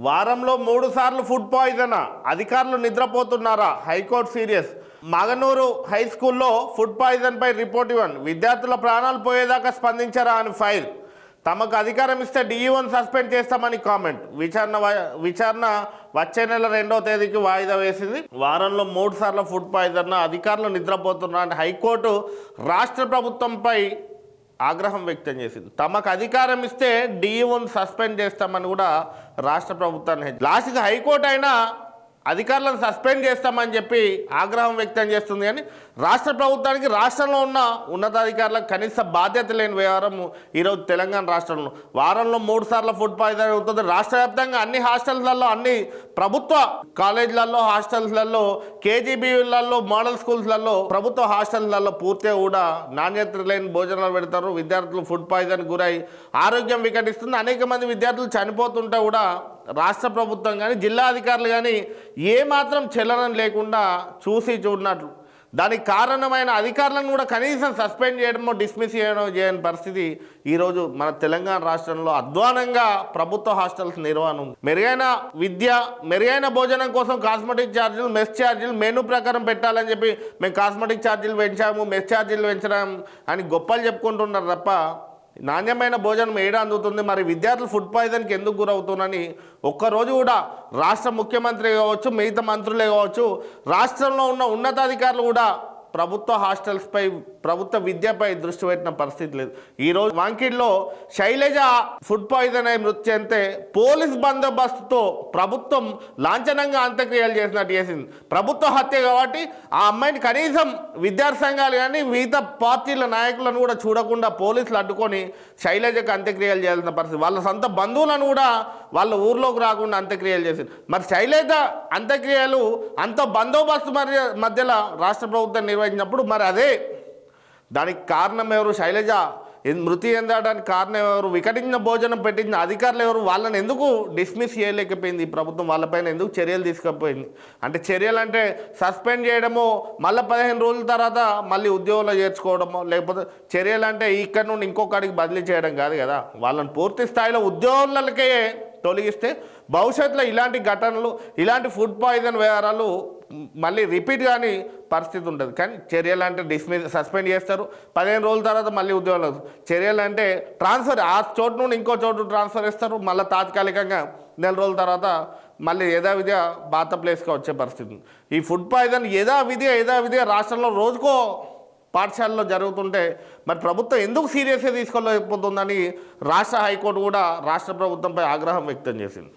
వారంలో 3 సార్లు ఫుడ్ పాయిజనా? అధికారులు నిద్రపోతున్నారా? High court serious. మగనూరు హై స్కూల్లో ఫుడ్ పాయిజన్పై రిపోర్ట్ ఇవ్వండి, విద్యార్థుల ప్రాణాలు పోయేదాకా స్పందించరా అని ఫైల్. తమకు అధికారం ఇస్తే డీఈఓను సస్పెండ్ చేస్తామని కామెంట్. విచారణ వచ్చే నెల 2వ తేదీకి వాయిదా వేసింది. వారంలో 3 సార్లు ఫుడ్ పాయిజన్, అధికారులు నిద్రపోతున్నా అని హైకోర్టు రాష్ట్ర ప్రభుత్వంపై ఆగ్రహం వ్యక్తం చేసింది. తమకు అధికారం ఇస్తే డీఈఓను సస్పెండ్ చేస్తామని కూడా రాష్ట్ర ప్రభుత్వాన్ని లాస్ట్కి హైకోర్టు అయినా అధికారులను సస్పెండ్ చేస్తామని చెప్పి ఆగ్రహం వ్యక్తం చేస్తుంది. కానీ రాష్ట్ర ప్రభుత్వానికి రాష్ట్రంలో ఉన్న ఉన్నతాధికారులకు కనీస బాధ్యత లేని వ్యవహారం ఈరోజు తెలంగాణ రాష్ట్రంలో. వారంలో 3 సార్లు ఫుడ్ పాయిజన్ అవుతుంది. రాష్ట్ర వ్యాప్తంగా అన్ని హాస్టల్స్లలో, అన్ని ప్రభుత్వ కాలేజీలలో, హాస్టల్స్లలో, కేజీబీలలో, మోడల్ స్కూల్స్లలో, ప్రభుత్వ హాస్టల్స్లలో పూర్తిగా కూడా నాణ్యత లేని భోజనాలు పెడతారు. విద్యార్థులు ఫుడ్ పాయిజన్ గురై ఆరోగ్యం వికటిస్తుంది. అనేక మంది విద్యార్థులు చనిపోతుంటే కూడా రాష్ట్ర ప్రభుత్వం కానీ జిల్లా అధికారులు కానీ ఏమాత్రం చలనం లేకుండా చూసి చూడనట్లు. దానికి కారణమైన అధికారులను కూడా కనీసం సస్పెండ్ చేయడమో, డిస్మిస్ చేయని పరిస్థితి ఈరోజు మన తెలంగాణ రాష్ట్రంలో అధ్వానంగా ప్రభుత్వ హాస్టల్స్ నిర్వహణ ఉంది. మెరుగైన విద్య, మెరుగైన భోజనం కోసం కాస్మెటిక్ ఛార్జీలు, మెస్ ఛార్జీలు మెనూ ప్రకారం పెట్టాలని చెప్పి మేము కాస్మెటిక్ ఛార్జీలు పెంచాము, మెస్ ఛార్జీలు పెంచడం అని గొప్పలు చెప్పుకుంటున్నారు తప్ప నాణ్యమైన భోజనం ఏడా అందుతుంది. మరి విద్యార్థులు ఫుడ్ పాయిజన్కి ఎందుకు గురవుతున్నారని ఒక్కరోజు కూడా రాష్ట్ర ముఖ్యమంత్రి కావచ్చు, మిగతా మంత్రులే కావచ్చు, రాష్ట్రంలో ఉన్న ఉన్నతాధికారులు కూడా ప్రభుత్వ హాస్టల్స్పై, ప్రభుత్వ విద్యపై దృష్టి పెట్టిన పరిస్థితి లేదు. ఈరోజు వాంకిడ్లో శైలజ ఫుడ్ పాయిజన్ అయి మృతి చెందితే పోలీస్ బందోబస్తుతో ప్రభుత్వం లాంఛనంగా అంత్యక్రియలు చేసినట్టు చేసింది. ప్రభుత్వ హత్య కాబట్టి ఆ అమ్మాయిని కనీసం విద్యార్థి సంఘాలు కానీ మిగతా పార్టీల నాయకులను కూడా చూడకుండా పోలీసులు అడ్డుకొని శైలజకు అంత్యక్రియలు చేయాల్సిన పరిస్థితి. వాళ్ళ సొంత బంధువులను కూడా వాళ్ళ ఊర్లోకి రాకుండా అంత్యక్రియలు చేసింది. మరి శైలజ అంత్యక్రియలు అంత బందోబస్తు మధ్యలో రాష్ట్ర ప్రభుత్వం నిర్వహించినప్పుడు మరి అదే దానికి కారణం ఎవరు? శైలజ మృతి చెందడానికి కారణం ఎవరు? వికటించిన భోజనం పెట్టించిన అధికారులు ఎవరు? వాళ్ళని ఎందుకు డిస్మిస్ చేయలేకపోయింది ఈ ప్రభుత్వం? వాళ్ళపైన ఎందుకు చర్యలు తీసుకపోయింది? అంటే చర్యలు అంటే సస్పెండ్ చేయడమో, మళ్ళీ 15 రోజుల తర్వాత మళ్ళీ ఉద్యోగంలో చేర్చుకోవడమో, లేకపోతే చర్యలు అంటే ఇక్కడ నుండి ఇంకొకడికి బదిలీ చేయడం కాదు కదా. వాళ్ళని పూర్తి స్థాయిలో ఉద్యోగులకే తొలగిస్తే భవిష్యత్తులో ఇలాంటి ఘటనలు, ఇలాంటి ఫుడ్ పాయిజన్ వ్యవహారాలు మళ్ళీ రిపీట్ కానీ పరిస్థితి ఉంటుంది. కానీ చర్యలు అంటే సస్పెండ్ చేస్తారు, 15 రోజుల తర్వాత మళ్ళీ ఉద్యోగాలు. చర్యలు అంటే ట్రాన్స్ఫర్, ఆ చోటు నుండి ఇంకో చోటు ట్రాన్స్ఫర్ ఇస్తారు, మళ్ళీ తాత్కాలికంగా 4 రోజుల తర్వాత మళ్ళీ యథావిధిగా పాత ప్లేస్గా వచ్చే పరిస్థితి. ఈ ఫుడ్ పాయిజన్ యథావిధిగా రాష్ట్రంలో రోజుకో పాఠశాలలో జరుగుతుంటే మరి ప్రభుత్వం ఎందుకు సీరియస్గా తీసుకోలేకపోతుందని రాష్ట్ర హైకోర్టు కూడా రాష్ట్ర ప్రభుత్వంపై ఆగ్రహం వ్యక్తం చేసింది.